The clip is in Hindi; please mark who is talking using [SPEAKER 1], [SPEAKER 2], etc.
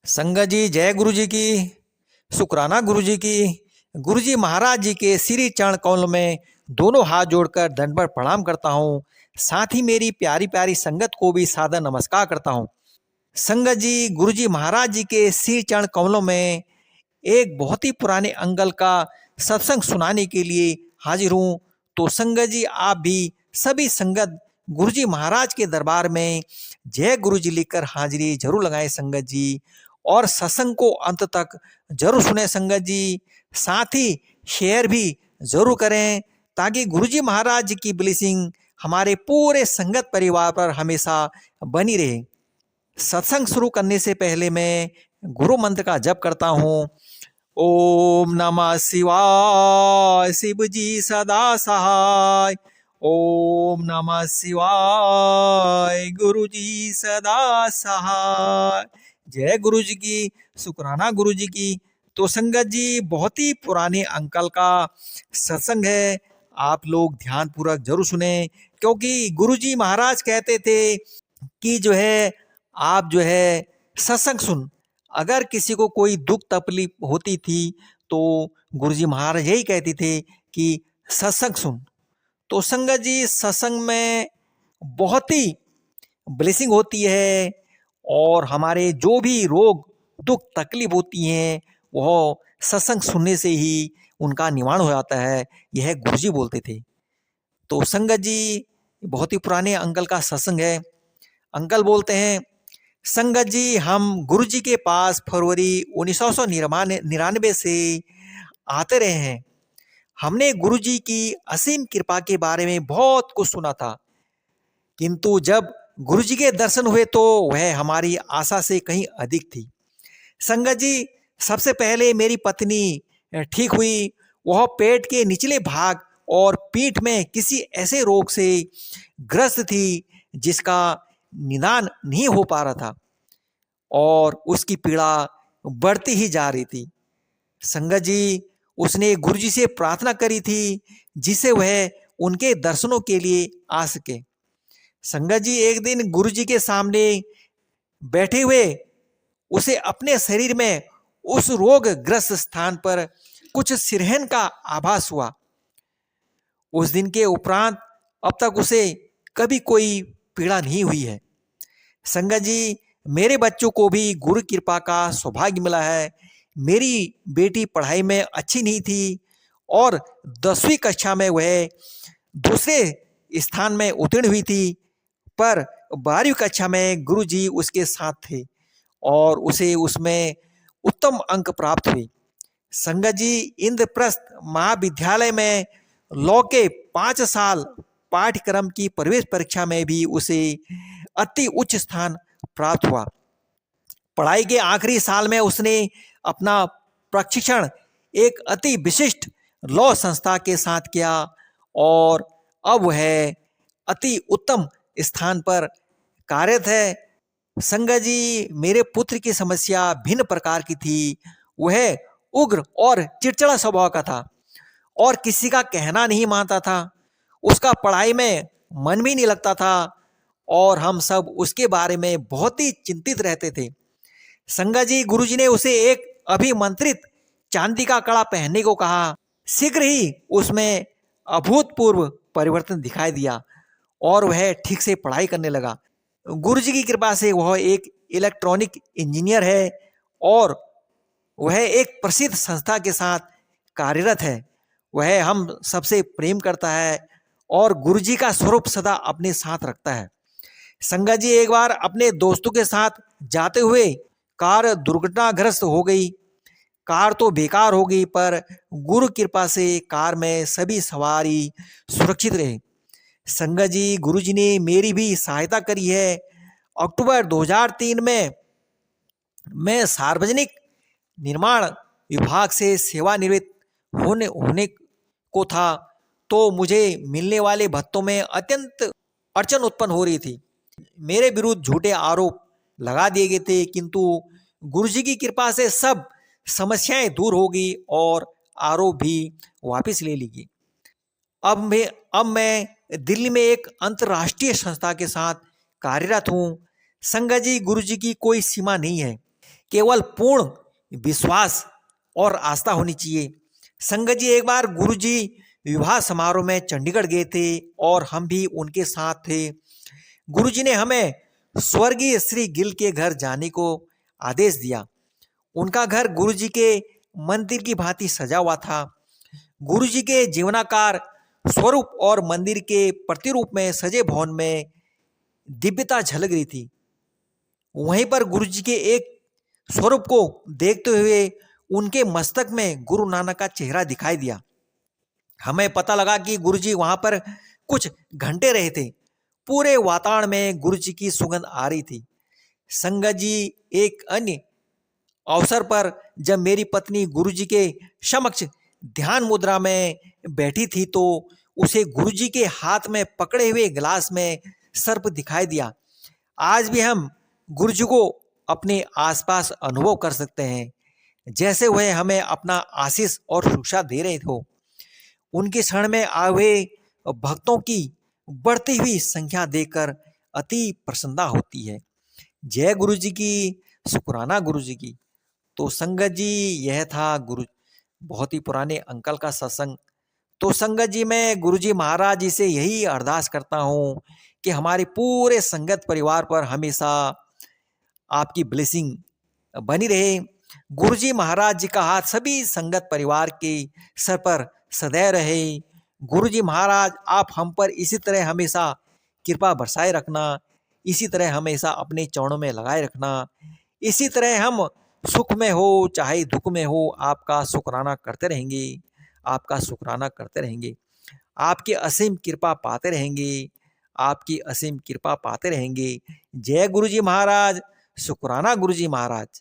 [SPEAKER 1] संगत जी जय गुरु जी की। शुक्राना गुरु जी की। गुरु जी महाराज जी के श्री चरण कमल में दोनों हाथ जोड़कर दंडवत प्रणाम करता हूँ। साथ ही मेरी प्यारी प्यारी संगत को भी सादर नमस्कार करता हूँ। संगत जी गुरु जी महाराज जी के श्री चरण कमलों में एक बहुत ही पुराने अंगल का सत्संग सुनाने के लिए हाजिर हूँ। तो संगत जी आप भी सभी संगत गुरु जी महाराज के दरबार में जय गुरु जी लिखकर हाजिरी जरूर लगाएं संगत जी। और सत्संग को अंत तक जरूर सुने संगत जी। साथ ही शेयर भी जरूर करें ताकि गुरु जी महाराज जी की ब्लेसिंग हमारे पूरे संगत परिवार पर हमेशा बनी रहे। सत्संग शुरू करने से पहले मैं गुरु मंत्र का जप करता हूँ। ओम नमः शिवाय शिव जी सदा सहाय। ओम नमः शिवाय गुरु जी सदा सहाय। जय गुरु जी की। शुक्राना गुरु जी की। तो संगत जी बहुत ही पुराने अंकल का सत्संग है, आप लोग ध्यान पूर्वक जरूर सुने क्योंकि गुरु जी महाराज कहते थे कि जो है आप जो है सत्संग सुन। अगर किसी को कोई दुख तकलीफ होती थी तो गुरुजी महाराज यही कहते थे कि सत्संग सुन। तो संगत जी सत्संग में बहुत ही ब्लेसिंग होती है और हमारे जो भी रोग दुख तकलीफ होती हैं वह सत्संग सुनने से ही उनका निवारण हो जाता है, यह गुरुजी बोलते थे। तो संगत जी बहुत ही पुराने अंकल का सत्संग है। अंकल बोलते हैं, संगत जी हम गुरु जी के पास फरवरी 1999 से आते रहे हैं। हमने गुरु जी की असीम कृपा के बारे में बहुत कुछ सुना था, किंतु जब गुरु जी के दर्शन हुए तो वह हमारी आशा से कहीं अधिक थी। संगत जी सबसे पहले मेरी पत्नी ठीक हुई। वह पेट के निचले भाग और पीठ में किसी ऐसे रोग से ग्रस्त थी जिसका निदान नहीं हो पा रहा था और उसकी पीड़ा बढ़ती ही जा रही थी। संगत जी उसने गुरु जी से प्रार्थना करी थी जिसे वह उनके दर्शनों के लिए आ सके। संगत जी एक दिन गुरु जी के सामने बैठे हुए उसे अपने शरीर में उस रोगग्रस्त स्थान पर कुछ सिरहन का आभास हुआ। उस दिन के उपरांत अब तक उसे कभी कोई पीड़ा नहीं हुई है। संगत जी मेरे बच्चों को भी गुरु कृपा का सौभाग्य मिला है। मेरी बेटी पढ़ाई में अच्छी नहीं थी और 10वीं कक्षा में वह दूसरे स्थान में उत्तीर्ण हुई थी, पर 12वीं कक्षा में गुरु जी उसके साथ थे और उसे उसमें उत्तम अंक प्राप्त हुए। संगत जी इंद्रप्रस्थ महाविद्यालय में लॉ के 5 साल पाठ्यक्रम की प्रवेश परीक्षा में भी उसे अति उच्च स्थान प्राप्त हुआ। पढ़ाई के आखिरी साल में उसने अपना प्रशिक्षण एक अति विशिष्ट लॉ संस्था के साथ किया और अब वह अति उत्तम स्थान पर कार्यरत है। संगत जी मेरे पुत्र की समस्या भिन्न प्रकार की थी। वह उग्र और चिड़चिड़ा स्वभाव का था और किसी का कहना नहीं मानता था। उसका पढ़ाई में मन भी नहीं लगता था और हम सब उसके बारे में बहुत ही चिंतित रहते थे। संगत जी गुरुजी ने उसे एक अभिमंत्रित चांदी का कड़ा पहनने को कहा। शीघ्र ही उसमें अभूतपूर्व परिवर्तन दिखाई दिया और वह ठीक से पढ़ाई करने लगा। गुरुजी की कृपा से वह एक इलेक्ट्रॉनिक इंजीनियर है और वह एक प्रसिद्ध संस्था के साथ कार्यरत है। वह हम सबसे प्रेम करता है और गुरुजी का स्वरूप सदा अपने साथ रखता है। संगत जी एक बार अपने दोस्तों के साथ जाते हुए कार दुर्घटनाग्रस्त हो गई। कार तो बेकार हो गई पर गुरु कृपा से कार में सभी सवारी सुरक्षित रहे। संगत जी गुरुजी ने मेरी भी सहायता करी है। अक्टूबर 2003 में मैं सार्वजनिक निर्माण विभाग से सेवानिवृत्त होने को था, तो मुझे मिलने वाले भत्तों में अत्यंत अड़चन उत्पन्न हो रही थी। मेरे विरुद्ध झूठे आरोप लगा दिए गए थे, किंतु गुरुजी की कृपा से सब समस्याएं दूर हो गई और आरोप भी वापस ले ली गई। अब मैं दिल्ली में एक अंतर्राष्ट्रीय संस्था के साथ कार्यरत हूँ। संगत जी गुरुजी की कोई सीमा नहीं है। केवल पूर्ण विश्वास और आस्था होनी चाहिए। संगत जी, एक बार गुरुजी विवाह समारोह में चंडीगढ़ गए थे और हम भी उनके साथ थे। गुरुजी ने हमें स्वर्गीय श्री गिल के घर जाने को आदेश दिया। उनका घर गुरुजी के मंदिर की भांति सजा हुआ था। गुरुजी के जीवनाकार स्वरूप और मंदिर के प्रतिरूप में सजे भवन में दिव्यता झलक रही थी। वहीं पर गुरुजी के एक स्वरूप को देखते हुए उनके मस्तक में गुरु नानक का चेहरा दिखाई दिया। हमें पता लगा कि गुरुजी वहां पर कुछ घंटे रहे थे। पूरे वातावरण में गुरुजी की सुगंध आ रही थी। संगत जी, एक अन्य अवसर पर जब मेरी पत्नी गुरुजी के समक्ष ध्यान मुद्रा में बैठी थी तो उसे गुरुजी के हाथ में पकड़े हुए गिलास में सर्प दिखाई दिया। आज भी हम गुरुजी को अपने आसपास अनुभव कर सकते हैं, जैसे वह हमें अपना आशीष और सुरक्षा दे रहे थे। उनके शरण में आए हुए भक्तों की बढ़ती हुई संख्या देखकर अति प्रसन्नता होती है। जय गुरु जी की, शुक्राना गुरु जी की। तो संगत जी, यह था गुरु बहुत ही पुराने अंकल का सत्संग। तो संगत जी, मैं गुरु जी महाराज जी से यही अरदास करता हूँ कि हमारे पूरे संगत परिवार पर हमेशा आपकी ब्लेसिंग बनी रहे। गुरु जी महाराज जी का हाथ सभी संगत परिवार के सर पर सदैव रहे। गुरु जी महाराज, आप हम पर इसी तरह हमेशा कृपा बरसाए रखना, इसी तरह हमेशा अपने चरणों में लगाए रखना। इसी तरह हम सुख में हो चाहे दुख में हो, आपका शुक्राना करते रहेंगे, आपका शुक्राना करते रहेंगे, आपकी असीम कृपा पाते रहेंगे, आपकी असीम कृपा पाते रहेंगे। जय गुरु जी महाराज, शुक्राना गुरु जी महाराज।